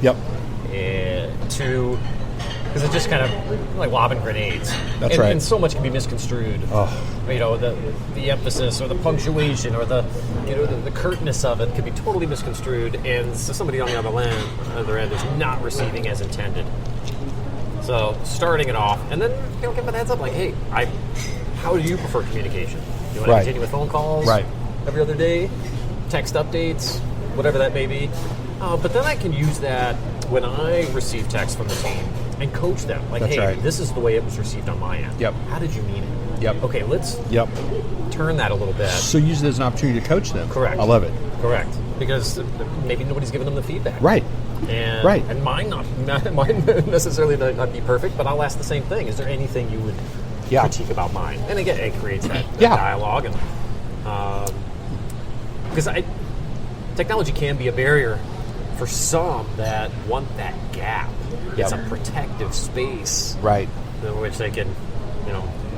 Yep. To, because it's just kind of like lobbing grenades. That's right. And so much can be misconstrued. You know, the emphasis or the punctuation or the curtness of it could be totally misconstrued, and so somebody on the other end is not receiving as intended. So starting it off, and then give them a heads up, like, hey, how do you prefer communication? Do you want to continue with phone calls every other day, text updates, whatever that may be? But then I can use that when I receive text from the team and coach them. Like, hey, this is the way it was received on my end. Yep. How did you mean it? Yep. Okay, let's turn that a little bit. So use it as an opportunity to coach them. Correct. I love it. Correct. Because maybe nobody's giving them the feedback. Right. And mine mine necessarily not be perfect, but I'll ask the same thing. Is there anything you would critique about mine? And again, it creates that dialogue, and because technology can be a barrier for some that want that gap. It's a protective space, right, in which they can,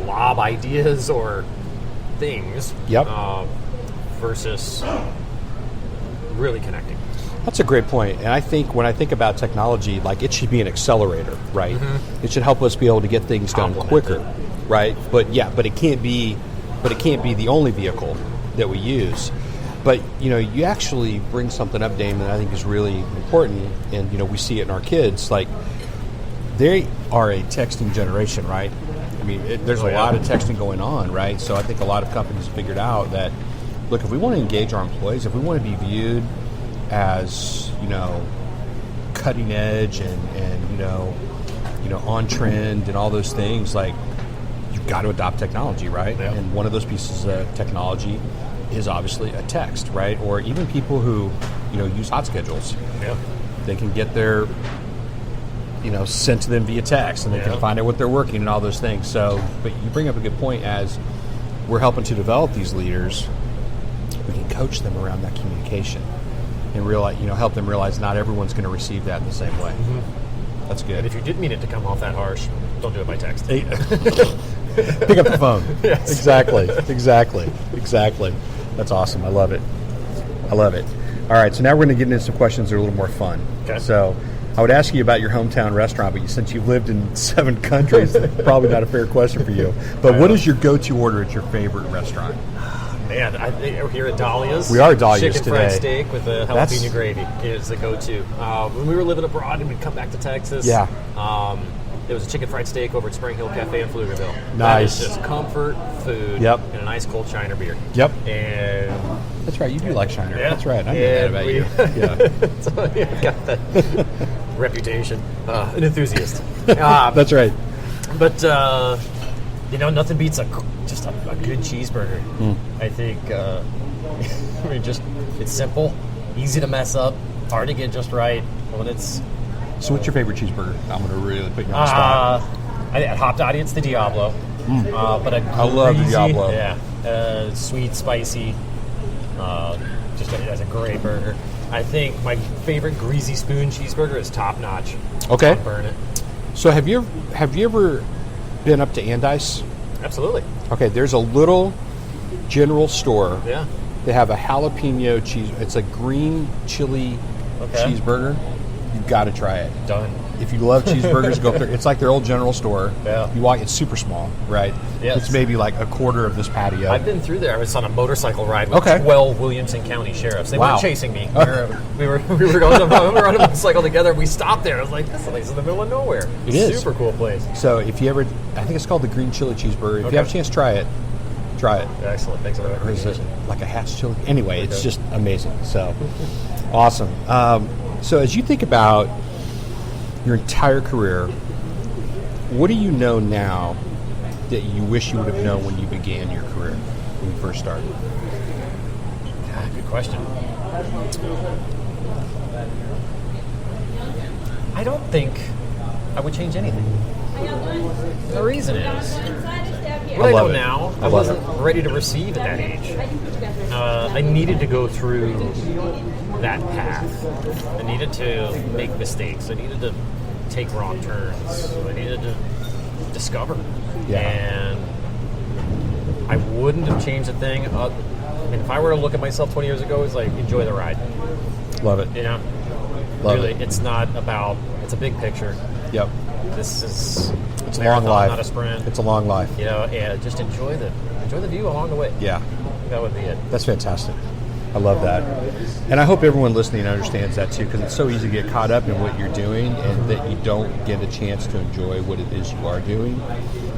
lob ideas or things, versus really connecting. That's a great point. And I think when I think about technology, like, it should be an accelerator, right? Mm-hmm. It should help us be able to get things done quicker, right? But it can't be the only vehicle that we use. But, you actually bring something up, Damon, that I think is really important, and, we see it in our kids. Like, they are a texting generation, right? I mean, there's a lot of texting going on, right? So I think a lot of companies have figured out that, look, if we want to engage our employees, if we want to be viewed as, cutting edge and on trend and all those things, like, you've got to adopt technology, right? Yeah. And one of those pieces of technology is obviously a text, right? Or even people who, use hot schedules. Yeah. They can get their, sent to them via text, and they can find out what they're working and all those things. So, but you bring up a good point. As we're helping to develop these leaders, we can coach them around that communication and realize, help them realize not everyone's going to receive that in the same way. Mm-hmm. That's good. And if you did mean it to come off that harsh, don't do it by text. Pick up the phone. Yes. Exactly. That's awesome. I love it. All right, so now we're going to get into some questions that are a little more fun. Okay. So I would ask you about your hometown restaurant, but since you've lived in 7 countries, probably not a fair question for you. But what is your go-to order at your favorite restaurant? Man, we're here at Dahlia's. We are at Dahlia's today. Chicken fried steak with the jalapeno gravy is the go-to. When we were living abroad and we'd come back to Texas, there was a chicken fried steak over at Spring Hill Cafe in Pflugerville. Nice. That is just comfort food and a nice cold Shiner beer. Yep. And that's right. You do like Shiner. Yeah. That's right. I knew that about you. Yeah. So I've got that reputation. An enthusiast. That's right. But, nothing beats just a good cheeseburger. I think, it's simple, easy to mess up, hard to get just right. So what's your favorite cheeseburger? I'm going to really put you on the spot. At Hop Dottie, it's the Diablo. But I love the Diablo. Yeah, sweet, spicy, as a great burger. I think my favorite greasy spoon cheeseburger is Top Notch. Okay. I'll burn it. So have you ever been up to Andice? Absolutely. Okay, there's a little general store. Yeah. They have a jalapeno cheese. It's a green chili cheeseburger. You've got to try it. Done. If you love cheeseburgers, go up there. It's like their old general store. Yeah. You walk. It's super small, right? Yes. It's maybe like a quarter of this patio. I've been through there. I was on a motorcycle ride with 12 Williamson County sheriffs. They weren't chasing me. We were on a motorcycle together. We stopped there. I was like, this place is in the middle of nowhere. It is. Super cool place. So if you ever, I think it's called the green chili cheeseburger. If you have a chance, try it. Try it. Excellent. Thanks for the recommendation. Like a hatch chili. Anyway, it's just amazing. So awesome. So as you think about your entire career, what do you know now that you wish you would have known when you began your career, when you first started? Good question. I don't think I would change anything. The reason is, what I know now, I wasn't ready to receive at that age. I needed to go through that path. I needed to make mistakes. I needed to take wrong turns. I needed to discover. Yeah. And I wouldn't have changed a thing. If I were to look at myself 20 years ago, it's like, enjoy the ride. Love it. Love really, it. it's not about. It's a big picture. Yep. This is It's a a long marathon, life. not a sprint. It's a long life. You know, and just enjoy the view along the way. Yeah. That would be it. That's fantastic. I love that. And I hope everyone listening understands that too, because it's so easy to get caught up in what you're doing and that you don't get a chance to enjoy what it is you are doing.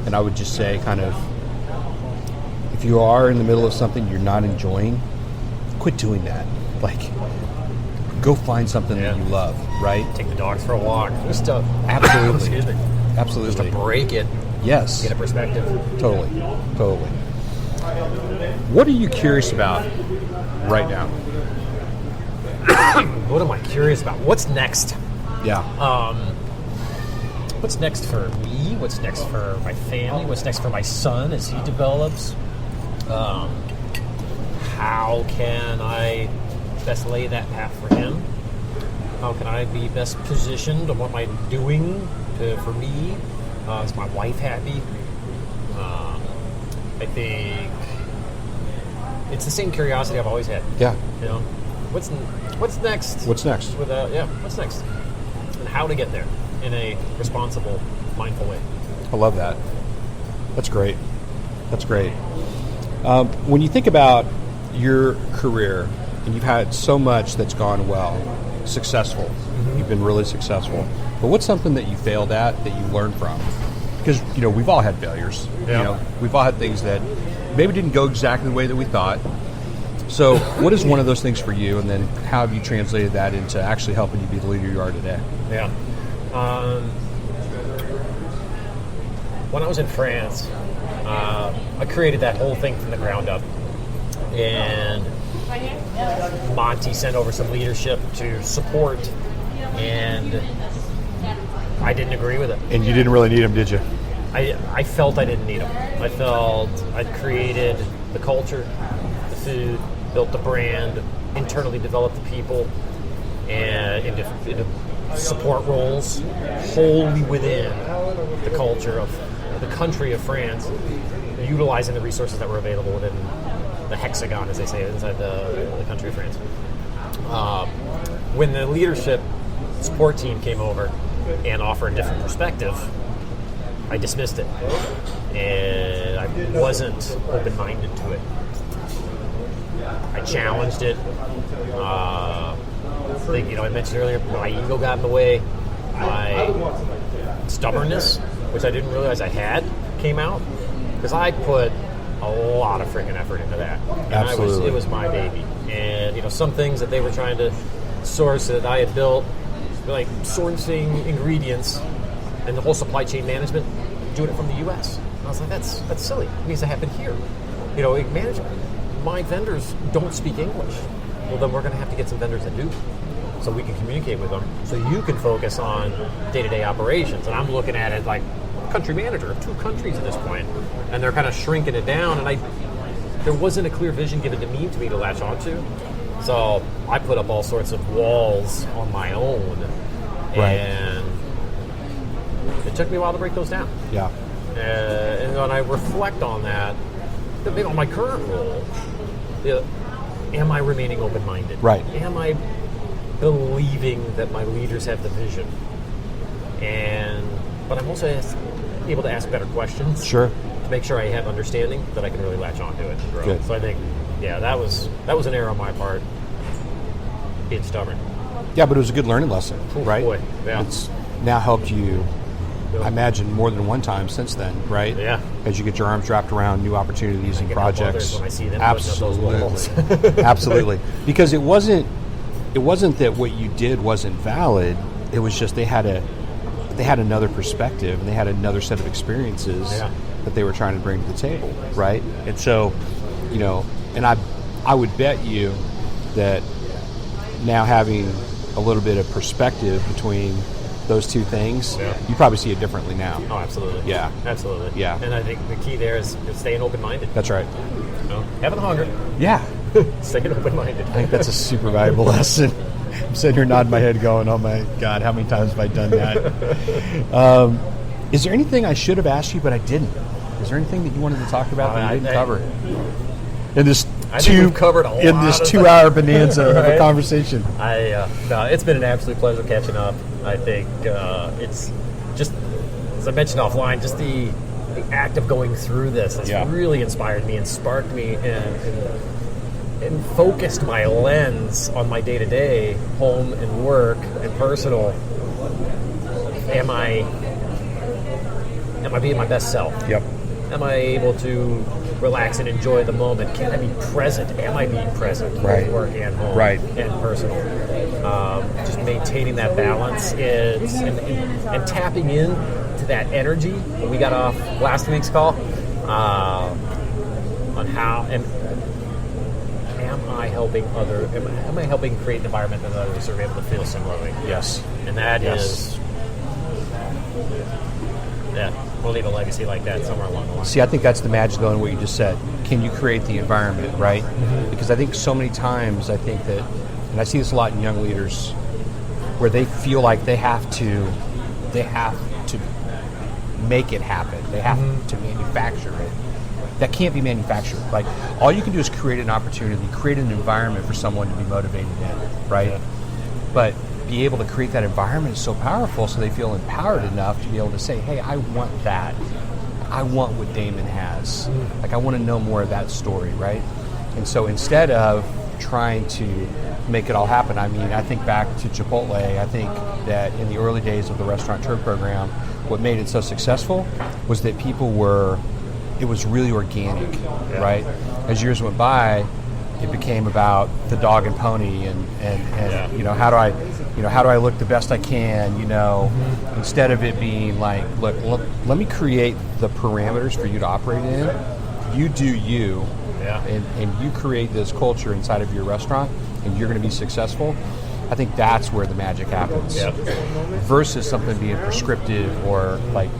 And I would just say, kind of, if you are in the middle of something you're not enjoying, quit doing that. Like, go find something that you love, right? Take the dogs for a walk. Just to, Absolutely. excuse me. Absolutely. Just to break it. Yes. Get a perspective. Totally. What are you curious about right now? What am I curious about? What's next? Yeah. What's next for me? What's next for my family? What's next for my son as he develops? How can I best lay that path for him? How can I be best positioned? What am I doing for me? Is my wife happy? I think it's the same curiosity I've always had. Yeah. You know, what's next? What's next? What's next? And how to get there in a responsible, mindful way. I love that. That's great. When you think about your career, and you've had so much that's gone well, successful, you've been really successful, but what's something that you failed at that you learned from? Because, we've all had failures. Yeah. We've all had things that maybe didn't go exactly the way that we thought. So what is one of those things for you, and then how have you translated that into actually helping you be the leader you are today? Yeah. When I was in France, I created that whole thing from the ground up. And Monty sent over some leadership to support, and I didn't agree with it. And you didn't really need them, did you? I felt I didn't need them. I felt I'd created the culture, the food, built the brand, internally developed the people, and into support roles wholly within the culture of the country of France, utilizing the resources that were available within the hexagon, as they say, inside the country of France. When the leadership support team came over and offered a different perspective, I dismissed it, and I wasn't open-minded to it. I challenged it. I mentioned earlier, my ego got in the way. My stubbornness, which I didn't realize I had, came out because I put a lot of freaking effort into that. And Absolutely. It was my baby, and some things that they were trying to source that I had built, like sourcing ingredients and the whole supply chain management, doing it from the U.S. And I was like, that's silly. It needs to happen here. Management. My vendors don't speak English. Well, then we're going to have to get some vendors that do, so we can communicate with them. So you can focus on day-to-day operations. And I'm looking at it like country manager of 2 countries at this point, and they're kind of shrinking it down. And there wasn't a clear vision given to me to latch onto. So I put up all sorts of walls on my own, Right. and it took me a while to break those down. Yeah. And when I reflect on that, on my current role, am I remaining open-minded? Right. Am I believing that my leaders have the vision? But I'm also able to ask better questions. Sure. To make sure I have understanding that I can really latch onto it and grow. Good. So I think, that was an error on my part, being stubborn. Yeah, but it was a good learning lesson, Oh, right? boy, yeah. It's now helped you, Yeah. I imagine, more than one time since then, right? Yeah. As you get your arms wrapped around new opportunities and can help others projects. when I see them putting up those walls. Absolutely. Absolutely. Because it wasn't that what you did wasn't valid. It was just they had another perspective, and they had another set of experiences that they were trying to bring to the table, right? And so, and I would bet you that now having a little bit of perspective between those two things, you probably see it differently now. Oh, absolutely. Yeah. Absolutely. Yeah. And I think the key there is staying open-minded. That's right. Having the hunger, Yeah. staying open-minded. I think that's a super valuable lesson. I'm sitting here nodding my head going, oh my God, how many times have I done that? Is there anything I should have asked you but I didn't? Is there anything that you wanted to talk about that we didn't cover? In this I think we've covered a lot in this of 2-hour bonanza of a Right? conversation. No, it's been an absolute pleasure catching up. I think it's just, as I mentioned offline, just the act of going through this has really inspired me and sparked me and focused my lens on my day-to-day, home and work and personal. Am I being my best self? Yep. Am I able to relax and enjoy the moment? Can I be present? Am I being present? Right. Both work and home, Right. and personal. Just maintaining that balance is and tapping in to that energy. We got off last week's call on how am I helping am I helping create an environment that others are able to feel similarly? Yes. And that is. Yeah, we'll leave a legacy like that somewhere along the line. See, I think that's the magic, though, in what you just said. Can you create the environment, right? Mm-hmm. Because I think so many times, I think that, and I see this a lot in young leaders, where they feel like they have to make it happen. They have to manufacture it. That can't be manufactured. Like, all you can do is create an opportunity, create an environment for someone to be motivated in, right? Yeah. But be able to create that environment is so powerful, so they feel empowered enough to be able to say, hey, I want that. I want what Damon has. Like, I want to know more of that story, right? And so instead of trying to make it all happen, I mean, I think back to Chipotle. I think that in the early days of the restaurateur program, what made it so successful was that it was really organic, right? As years went by, it became about the dog and pony and how do I look the best I can, instead of it being like, look, let me create the parameters for you to operate in. You do you, and you create this culture inside of your restaurant, and you're going to be successful. I think that's where the magic happens. Versus something being prescriptive or like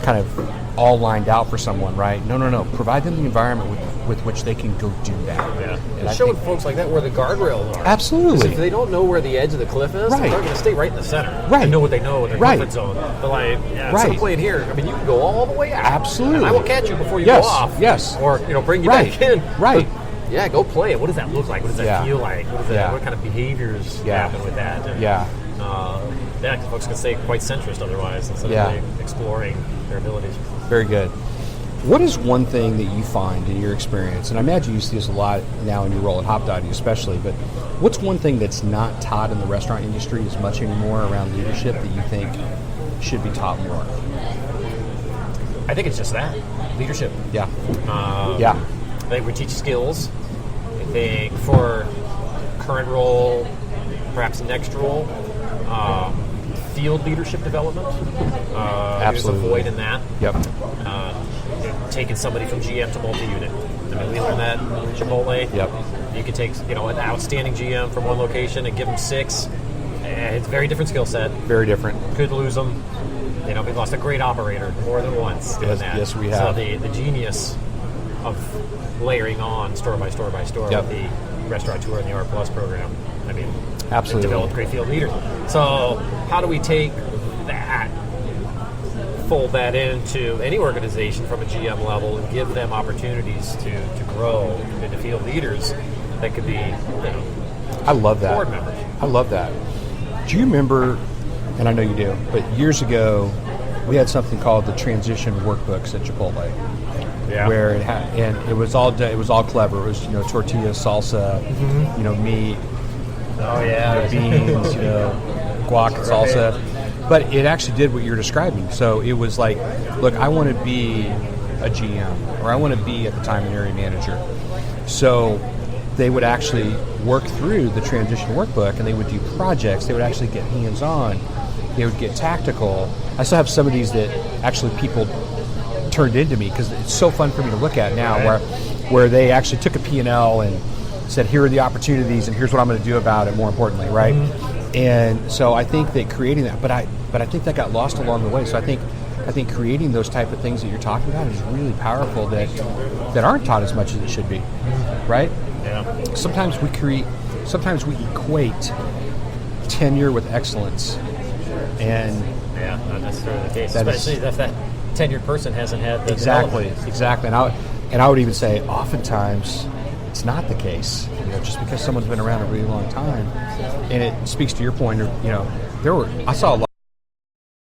kind of all lined out for someone, right? No. Provide them the environment with which they can go do that. Yeah. And showing folks like that where the guardrails are. Absolutely. If they don't know where the edge of the cliff is, they're going to stay right in the center. Right. And know what they know in their comfort zone. But like, instead of playing here, I mean, you can go all the way out. Absolutely. And I will catch you before you go off. Yes. Or, bring you back in. Right. But, yeah, go play it. What does that look like? What does that feel like? What kind of behaviors happen with that? And, because folks can stay quite centrist otherwise instead of really exploring their abilities. Very good. What is one thing that you find in your experience, and I imagine you see this a lot now in your role at Hop Dottie especially, but what's one thing that's not taught in the restaurant industry as much anymore around leadership that you think should be taught more? I think it's just that. Leadership. Yeah. I think we teach skills. I think for current role, perhaps next role, field leadership development. There's a void in that. Yep. Taking somebody from GM to multi-unit. I mean, we learned that in Chipotle. Yep. You could take an outstanding GM from one location and give them 6. It's a very different skill set. Very different. Could lose them. We lost a great operator more than once doing that. Yes, we have. So the genius of layering on store by store by store with the restaurateur and the R Plus program. I mean, absolutely developed great field leaders. So how do we take that, fold that into any organization from a GM level, and give them opportunities to grow into field leaders that could be, I love that. Board members. I love that. Do you remember? And I know you do, but years ago, we had something called the transition workbooks at Chipotle. Yeah. Where it was all clever. It was tortilla, salsa, meat, beans, guac, salsa. But it actually did what you're describing. So it was like, look, I want to be a GM, or I want to be at the time an area manager. So they would actually work through the transition workbook, and they would do projects. They would actually get hands-on. They would get tactical. I still have some of these that actually people turned into me because it's so fun for me to look at now, where they actually took a P&L and said, here are the opportunities and here's what I'm going to do about it, more importantly, right? Mm-hmm. And so I think that creating that, but I think that got lost along the way. So I think creating those type of things that you're talking about is really powerful that aren't taught as much as it should be, right? Yeah. Sometimes we equate tenure with excellence, and not necessarily the case, especially if that tenured person hasn't had the exactly. And I would even say, oftentimes it's not the case. Just because someone's been around a really long time, and it speaks to your point. I saw a lot